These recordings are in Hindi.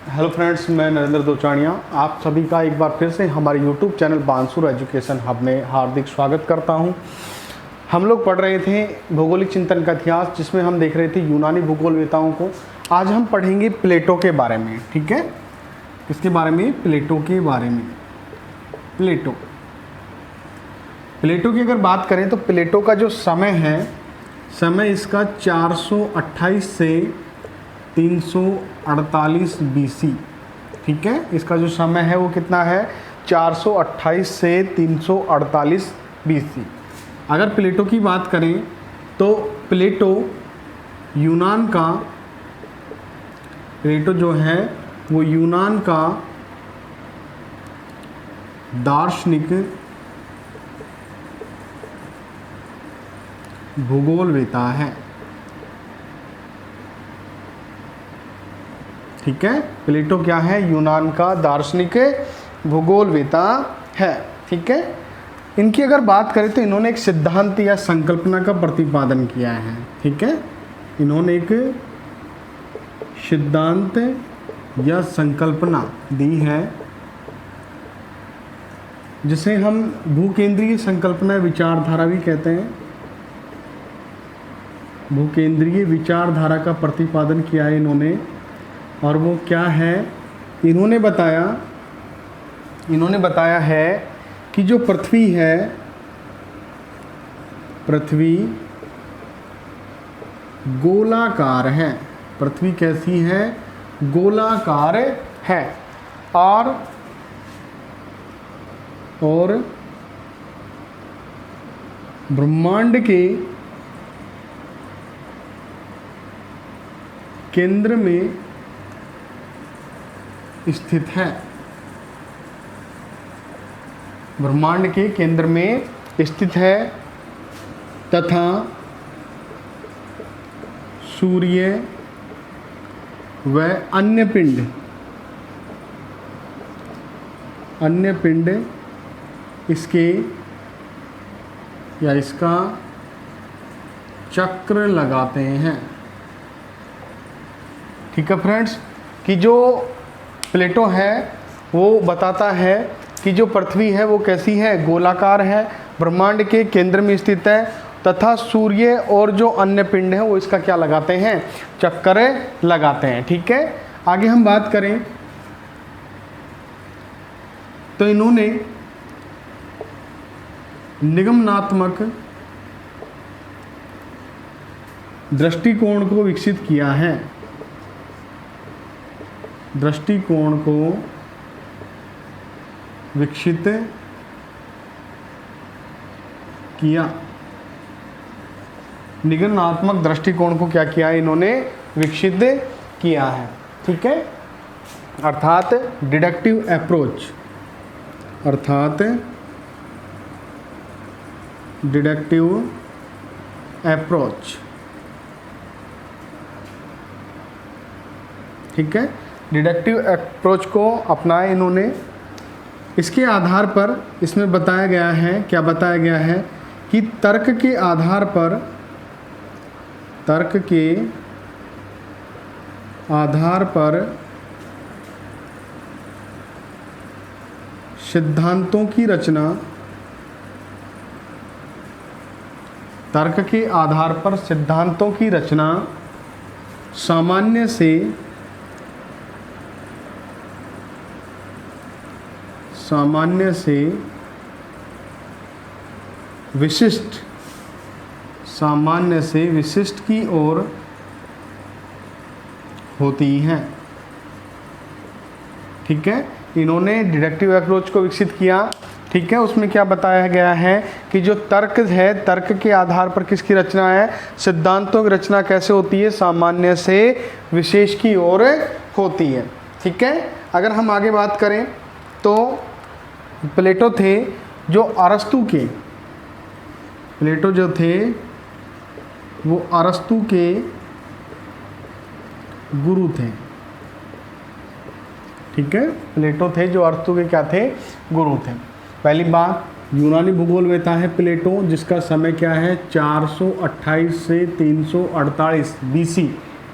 हेलो फ्रेंड्स, मैं नरेंद्र दोचाणिया आप सभी का एक बार फिर से हमारे YouTube channel Bansur education hub में हार्दिक स्वागत करता हूं। हम लोग पढ़ रहे थे भौगोलिक चिंतन का इतिहास, जिसमें हम देख रहे थे यूनानी भूगोलवेताओं को। आज हम पढ़ेंगे प्लेटो के बारे में। ठीक है, किसके बारे में? प्लेटो के बारे में। प्लेटो की अगर बात करें तो प्लेटो का जो समय है, समय इसका 428 से 348 BC। ठीक है, इसका जो समय है वो कितना है? 428 से 348 BC। अगर प्लेटो की बात करें तो प्लेटो जो है वो यूनान का दार्शनिक, भूगोलवेता है। ठीक है, प्लेटो क्या है? यूनान का दार्शनिक भूगोलवेता है। ठीक है, इनकी अगर बात करें तो इन्होंने एक सिद्धांत या संकल्पना का प्रतिपादन किया है। ठीक है, इन्होंने एक सिद्धांत या संकल्पना दी है, जिसे हम भूकेंद्रीय संकल्पना विचारधारा भी कहते हैं। भूकेंद्रीय विचारधारा का प्रतिपादन किया है इन्होंने, और वो क्या है? इन्होंने बताया है कि जो पृथ्वी है, पृथ्वी गोलाकार है। पृथ्वी कैसी है? गोलाकार है। और ब्रह्मांड के केंद्र में स्थित है। ब्रह्मांड के केंद्र में स्थित है तथा सूर्य व अन्य पिंड इसके या इसका चक्र लगाते हैं। ठीक है फ्रेंड्स, कि जो प्लेटो है वो बताता है कि जो पृथ्वी है वो कैसी है? गोलाकार है, ब्रह्मांड के केंद्र में स्थित है तथा सूर्य और जो अन्य पिंड है वो इसका क्या लगाते हैं? चक्कर लगाते हैं। ठीक है, आगे हम बात करें तो इन्होंने निगमनात्मक दृष्टिकोण को विकसित किया है। दृष्टिकोण को विकसित किया। निगमनात्मक दृष्टिकोण को क्या किया है इन्होंने? विकसित किया है। ठीक है, अर्थात डिडक्टिव अप्रोच, ठीक है, डिडक्टिव अप्रोच को अपनाया इन्होंने। इसके आधार पर इसमें बताया गया है, क्या बताया गया है? कि तर्क के आधार पर सिद्धांतों की रचना, तर्क के आधार पर सिद्धांतों की रचना सामान्य से विशिष्ट की ओर होती है। ठीक है, इन्होंने डिडक्टिव अप्रोच को विकसित किया। ठीक है, उसमें क्या बताया गया है कि जो तर्क है, तर्क के आधार पर किसकी रचना है? सिद्धांतों की रचना कैसे होती है? सामान्य से विशेष की ओर होती है। ठीक है, अगर हम आगे बात करें तो प्लेटो थे जो अरस्तु के गुरु थे। ठीक है, प्लेटो थे जो अरस्तु के क्या थे? गुरु थे। पहली बात, यूनानी भूगोलवेता है प्लेटो, जिसका समय क्या है? 428 से 348 BC।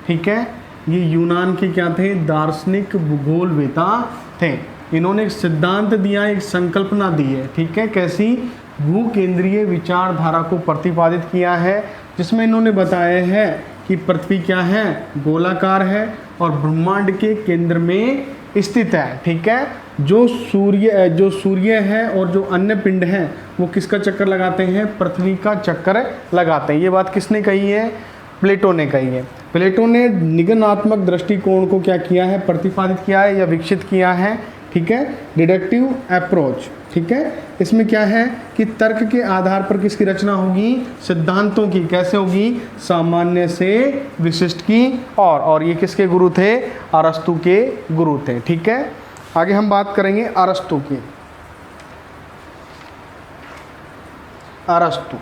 ठीक है, ये यूनान के क्या थे, दार्शनिक भूगोलवेता थे। इन्होंने एक सिद्धांत दिया, एक संकल्पना दी है, ठीक है, कैसी, भू केंद्रीय विचारधारा को प्रतिपादित किया है, जिसमें इन्होंने बताया है कि पृथ्वी क्या है, गोलाकार है और ब्रह्मांड के केंद्र में स्थित है, ठीक है। जो सूर्य है और जो अन्य पिंड हैं वो किसका चक्कर लगाते हैं, पृथ्वी का चक्कर लगाते हैं। ये बात किसने कही है, प्लेटो ने कही है। प्लेटो ने निगमनात्मक दृष्टिकोण को क्या किया है, प्रतिपादित किया है या विकसित किया है, ठीक है, डिडक्टिव अप्रोच, ठीक है। इसमें क्या है कि तर्क के आधार पर किसकी रचना होगी, सिद्धांतों की, कैसे होगी, सामान्य से विशिष्ट की, और ये किसके गुरु थे, अरस्तु के गुरु थे, ठीक है। आगे हम बात करेंगे अरस्तु की। अरस्तु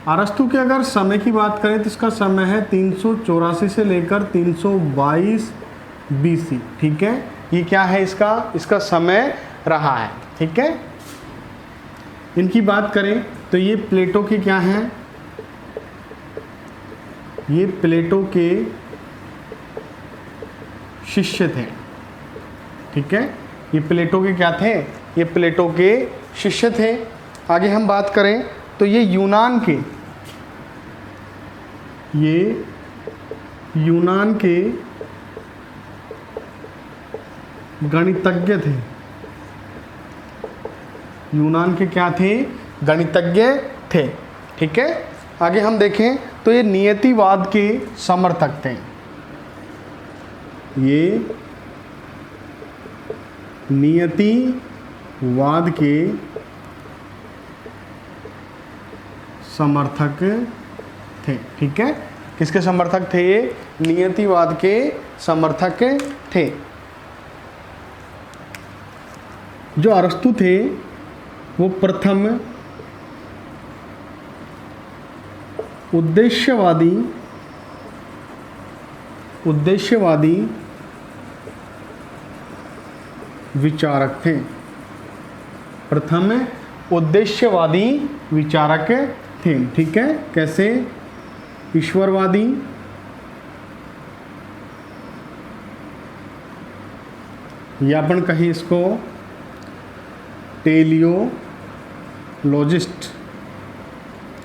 अरस्तु के अगर समय की बात करें तो इसका समय है 384 से लेकर 322 BC, ठीक है। ये क्या है, इसका समय रहा है, ठीक है। इनकी बात करें तो ये प्लेटो के क्या हैं, ये प्लेटो के शिष्य थे, ठीक है। ये प्लेटो के क्या थे, ये प्लेटो के शिष्य थे। आगे हम बात करें तो ये यूनान के गणितज्ञ थे। यूनान के क्या थे, गणितज्ञ थे, ठीक है। आगे हम देखें तो ये नियतिवाद के समर्थक थे। ये नियतिवाद के समर्थक थे, ठीक है। किसके समर्थक थे, ये नियतिवाद के समर्थक थे। जो अरस्तु थे वो प्रथम उद्देश्यवादी विचारक थे। प्रथम उद्देश्यवादी विचारक थे, ठीक है। कैसे, ईश्वरवादी, या अपन कहें इसको टेलियोलॉजिस्ट,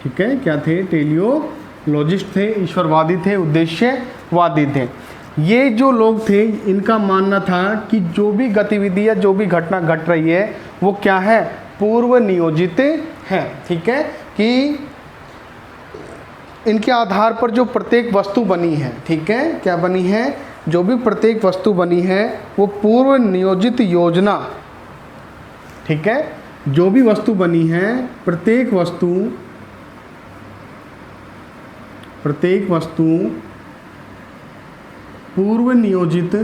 ठीक है। क्या थे, टेलियोलॉजिस्ट थे, ईश्वरवादी थे, उद्देश्यवादी थे। ये जो लोग थे इनका मानना था कि जो भी गतिविधि या जो भी घटना घट रही है वो क्या है, पूर्व नियोजित है, ठीक है। कि इनके आधार पर जो प्रत्येक वस्तु बनी है, ठीक है, क्या बनी है, जो भी प्रत्येक वस्तु बनी है वो पूर्व नियोजित योजना, ठीक है। जो भी वस्तु बनी है, प्रत्येक वस्तु पूर्व नियोजित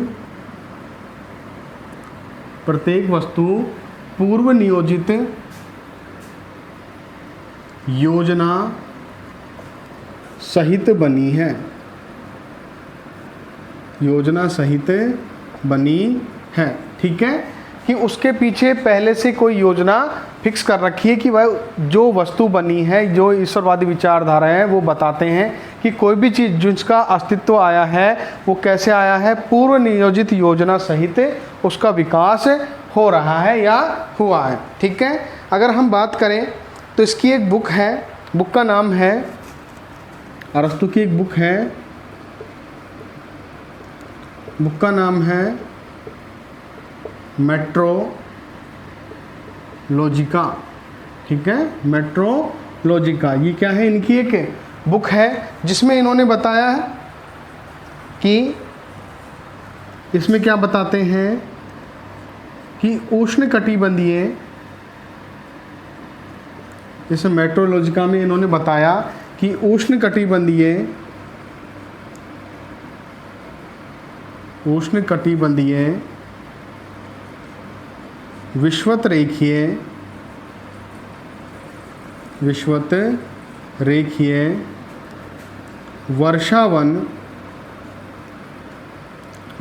योजना सहित बनी है, ठीक है। कि उसके पीछे पहले से कोई योजना फिक्स कर रखी है कि वह जो वस्तु बनी है, जो ईश्वरवादी विचारधारा है वो बताते हैं कि कोई भी चीज़ जिसका अस्तित्व आया है वो कैसे आया है, पूर्व नियोजित योजना सहित उसका विकास हो रहा है या हुआ है, ठीक है। अगर हम बात करें तो इसकी एक बुक है, बुक का नाम है, अरस्तु की एक बुक है, बुक का नाम है मेट्रोलॉजिका, ठीक है, मेट्रोलॉजिका। ये क्या है, इनकी एक बुक है जिसमें इन्होंने बताया है कि इसमें क्या बताते हैं कि उष्णकटिबंधीय, इस मेट्रोलॉजिका में इन्होंने बताया कि उष्णकटिबंधीय विश्वत रेखीय वर्षावन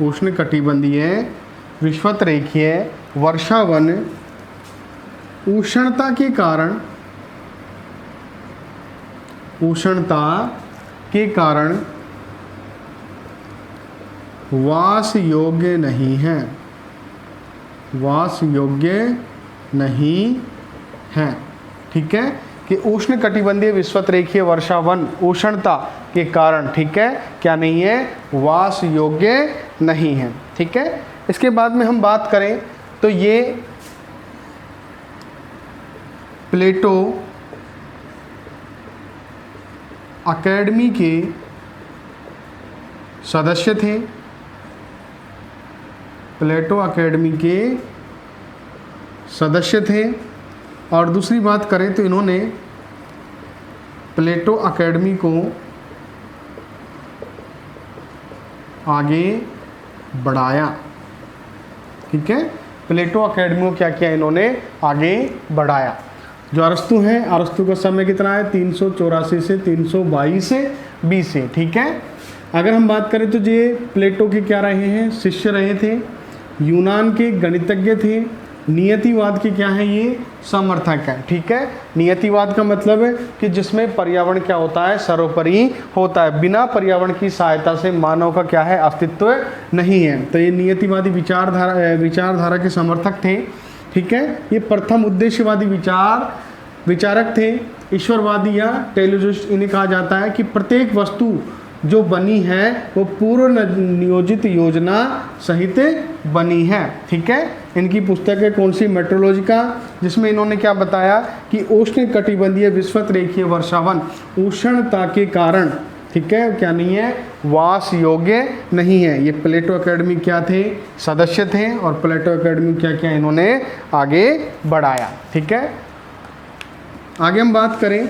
उष्णकटिबंधीय विश्वत रेखीय वर्षावन उष्णता के कारण वास योग्य नहीं है। ठीक है, कि उष्ण कटिबंधीय विश्वत रेखीय वर्षावन उष्णता के कारण, ठीक है, क्या नहीं है, वास योग्य नहीं है। ठीक है, इसके बाद में हम बात करें तो ये प्लेटो अकेडमी के सदस्य थे। प्लेटो अकेडमी के सदस्य थे। और दूसरी बात करें तो इन्होंने प्लेटो अकेडमी को आगे बढ़ाया। ठीक है, प्लेटो अकेडमी को क्या किया इन्होंने, आगे बढ़ाया। जो अरस्तु हैं, अरस्तु का समय कितना है, 384 से 322 BC। ठीक है, अगर हम बात करें तो ये प्लेटो के क्या रहे हैं, शिष्य रहे थे, यूनान के गणितज्ञ थे, नियतिवाद के क्या है, ये समर्थक है। ठीक है, नियतिवाद का मतलब है कि जिसमें पर्यावरण क्या होता है, सर्वोपरि होता है, बिना पर्यावरण की सहायता से मानव का क्या है, अस्तित्व नहीं है। तो ये नियतिवादी विचारधारा के समर्थक थे। ठीक है, ये प्रथम उद्देश्यवादी विचारक थे। ईश्वरवादी या टेलियोजिस्ट इन्हें कहा जाता है कि प्रत्येक वस्तु जो बनी है वो पूर्व नियोजित योजना सहित बनी है। ठीक है, इनकी पुस्तक है कौन सी, मेट्रोलॉजिका, जिसमें इन्होंने क्या बताया कि उष्ण कटिबंधीय विश्वत रेखीय वर्षावन उष्णता के कारण, ठीक है, क्या नहीं है, वास योग्य नहीं है। ये प्लेटो अकेडमी क्या थे, सदस्य थे, और प्लेटो अकेडमी क्या क्या इन्होंने आगे बढ़ाया। ठीक है, आगे हम बात करें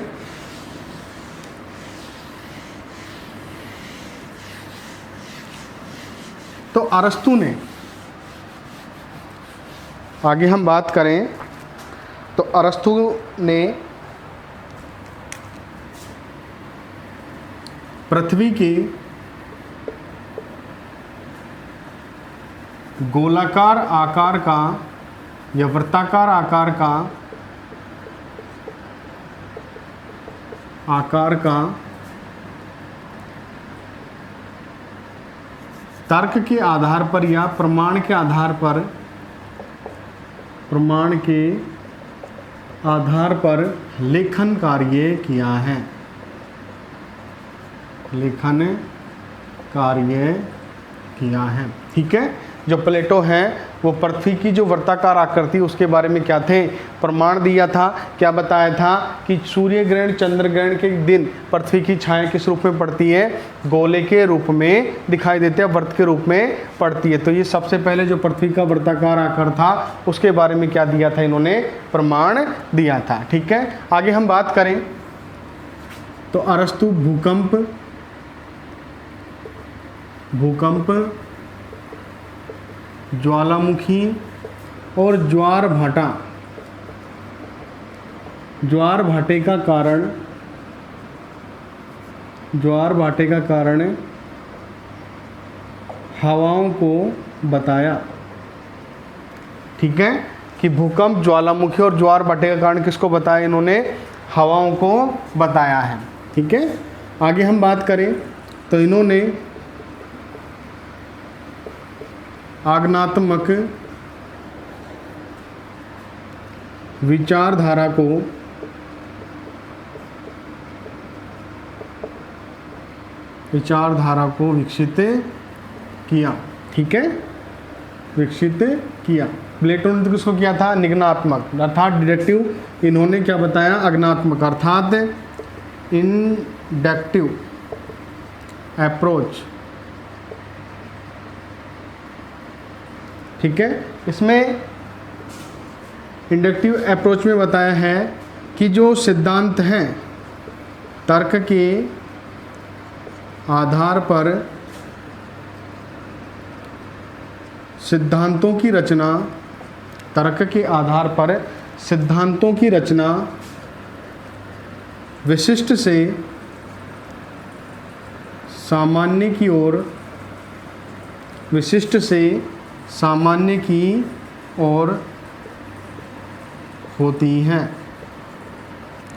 तो अरस्तु ने, आगे हम बात करें तो अरस्तु ने पृथ्वी के गोलाकार आकार का या वृत्ताकार आकार का तर्क के आधार पर या प्रमाण के आधार पर लेखन कार्य किया है। ठीक है, जो प्लेटो हैं वो पृथ्वी की जो वर्ताकार आकृति उसके बारे में क्या थे, प्रमाण दिया था। क्या बताया था कि सूर्य ग्रहण चंद्र ग्रहण के दिन पृथ्वी की छाया किस रूप में पड़ती है, गोले के रूप में दिखाई देते हैं, वर्त के रूप में पड़ती है। तो ये सबसे पहले जो पृथ्वी का वर्ताकार आकार था उसके बारे में क्या दिया था, इन्होंने प्रमाण दिया था। ठीक है, आगे हम बात करें तो अरस्तु भूकंप, ज्वालामुखी और ज्वार भाटे का कारण हवाओं को बताया। ठीक है, कि भूकंप, ज्वालामुखी और ज्वार भाटे का कारण किसको बताया, इन्होंने हवाओं को बताया है। ठीक है, आगे हम बात करें तो इन्होंने आगमनात्मक विचारधारा को विकसित किया। ठीक है, विकसित किया। प्लेटो ने किसको किया था, निगमनात्मक अर्थात डिडक्टिव, इन्होंने क्या बताया, आगमनात्मक अर्थात इंडक्टिव अप्रोच। ठीक है, इसमें इंडक्टिव अप्रोच में बताया है कि जो सिद्धांत हैं तर्क के आधार पर सिद्धांतों की रचना तर्क के आधार पर सिद्धांतों की रचना विशिष्ट से सामान्य की ओर, विशिष्ट से सामान्य की ओर होती है।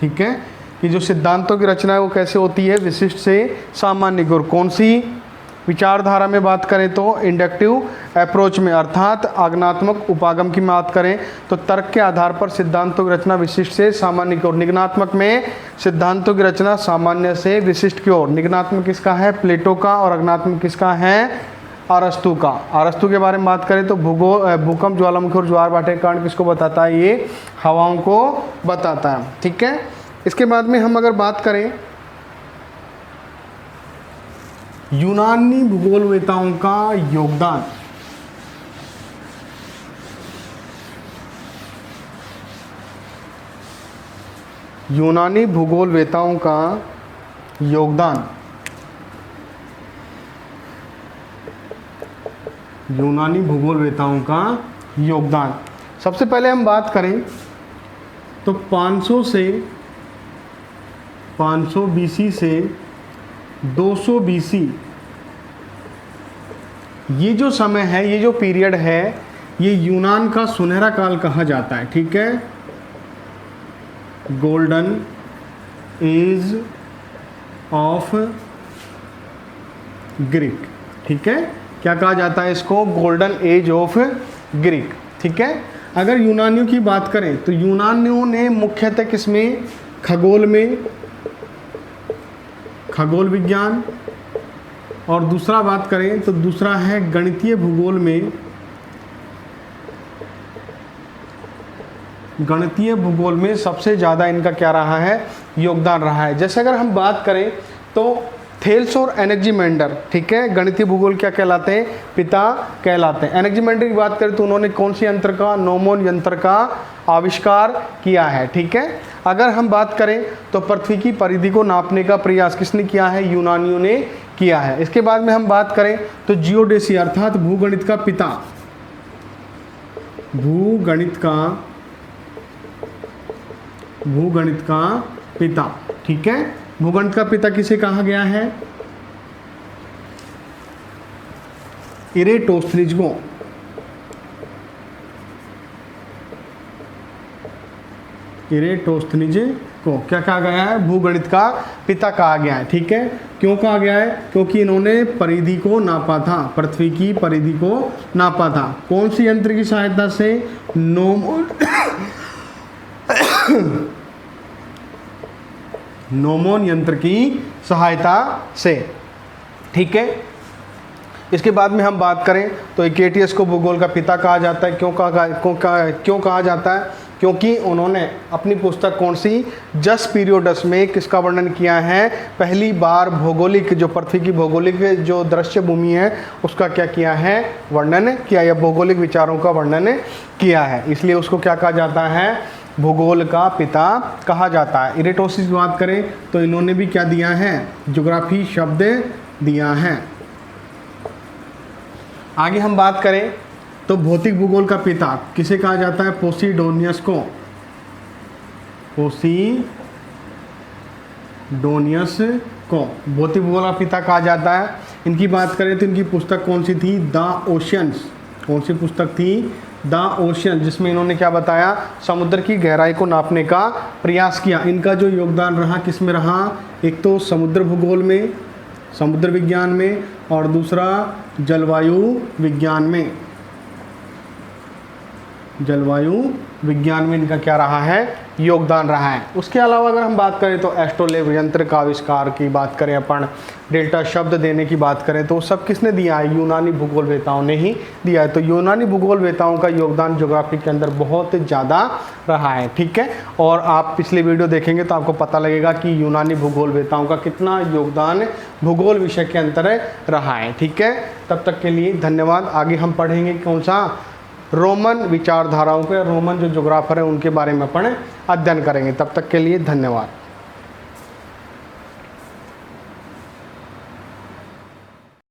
ठीक है, कि जो सिद्धांतों की रचना है वो कैसे होती है, विशिष्ट से सामान्य की ओर। कौन सी विचारधारा में बात करें तो इंडक्टिव अप्रोच में, अर्थात आगमनात्मक उपागम की बात करें तो तर्क के आधार पर सिद्धांतों की रचना विशिष्ट से सामान्य की ओर। निगनात्मक में सिद्धांतों की रचना सामान्य से विशिष्ट की ओर। निगनात्मक किसका है, प्लेटो का, और अग्नात्मक किसका है, अरस्तु का। अरस्तु के बारे में बात करें तो भूकंप, ज्वालामुखी और ज्वार भाटे के कारण किसको बताता है, ये हवाओं को बताता है। ठीक है, इसके बाद में हम अगर बात करें यूनानी भूगोलवेताओं का योगदान, यूनानी भूगोलवेताओं का योगदान, यूनानी भूगोलवेताओं का योगदान। सबसे पहले हम बात करें तो 500 बीसी से 200 बीसी, ये जो समय है, ये जो पीरियड है, ये यूनान का सुनहरा काल कहा जाता है। ठीक है, गोल्डन एज ऑफ ग्रीक। ठीक है, क्या कहा जाता है इसको, गोल्डन एज ऑफ ग्रीक। ठीक है, अगर यूनानियों की बात करें तो यूनानियों ने मुख्यतः किसमें, खगोल में, खगोल विज्ञान, और दूसरा बात करें तो दूसरा है गणितीय भूगोल में, गणितीय भूगोल में सबसे ज़्यादा इनका क्या रहा है, योगदान रहा है। जैसे अगर हम बात करें तो थेल्स और एनेक्जिमेंडर, ठीक है, गणितीय भूगोल क्या कहलाते हैं, पिता कहलाते हैं। एनेक्जिमेंडर की बात करें तो उन्होंने कौन सी यंत्र का, नोमोन यंत्र का आविष्कार किया है। ठीक है, अगर हम बात करें तो पृथ्वी की परिधि को नापने का प्रयास किसने किया है, यूनानियों ने किया है। इसके बाद में हम बात करें तो जियोडेसी अर्थात भूगणित का पिता, भूगणित का पिता। ठीक है, भूगणित का पिता किसे कहा गया है, इरेटोस्थनीज को। इरेटोस्थनीज को क्या कहा गया है, भूगणित का पिता कहा गया है। ठीक है, क्यों कहा गया है, क्योंकि इन्होंने परिधि को नापा था, पृथ्वी की परिधि को नापा था। कौन सी यंत्र की सहायता से, नोमोन यंत्र की सहायता से। ठीक है, इसके बाद में हम बात करें तो एक्केटियस को भूगोल का पिता कहा जाता है। क्यों कहा जाता है, क्योंकि उन्होंने अपनी पुस्तक कौन सी, जस पीरियोडस में किसका वर्णन किया है, पहली बार भौगोलिक, जो पृथ्वी की भौगोलिक जो दृश्य भूमि है उसका क्या किया है, वर्णन किया, या भौगोलिक विचारों का वर्णन किया है, इसलिए उसको क्या कहा जाता है, भूगोल का पिता कहा जाता है। इरेटोसिस की बात करें तो इन्होंने भी क्या दिया है, ज्योग्राफी शब्द दिया है। आगे हम बात करें तो भौतिक भूगोल का पिता किसे कहा जाता है, पोसीडोनियस को, पोसीडोनियस को भौतिक भूगोल का पिता कहा जाता है। इनकी बात करें तो इनकी पुस्तक कौन सी थी, द ओशियंस। कौन सी पुस्तक थी, द ओशियन, जिसमें इन्होंने क्या बताया, समुद्र की गहराई को नापने का प्रयास किया। इनका जो योगदान रहा किस में रहा, एक तो समुद्र भूगोल में, समुद्र विज्ञान में, और दूसरा जलवायु विज्ञान में। जलवायु विज्ञान में इनका क्या रहा है, योगदान रहा है। उसके अलावा अगर हम बात करें तो एस्ट्रोलेब यंत्र का आविष्कार की बात करें, अपन डेल्टा शब्द देने की बात करें तो सब किसने दिया है, यूनानी भूगोलवेताओं ने ही दिया है। तो यूनानी भूगोलवेताओं का योगदान ज्योग्राफी के अंदर बहुत ज़्यादा रहा है। ठीक है, और आप पिछले वीडियो देखेंगे तो आपको पता लगेगा कि यूनानी भूगोलवेताओं का कितना योगदान भूगोल विषय के अंदर रहा है। ठीक है, तब तक के लिए धन्यवाद। आगे हम पढ़ेंगे कौन सा, रोमन विचारधाराओं पे, रोमन जो ज्योग्राफर है उनके बारे में अपन अध्ययन करेंगे। तब तक के लिए धन्यवाद।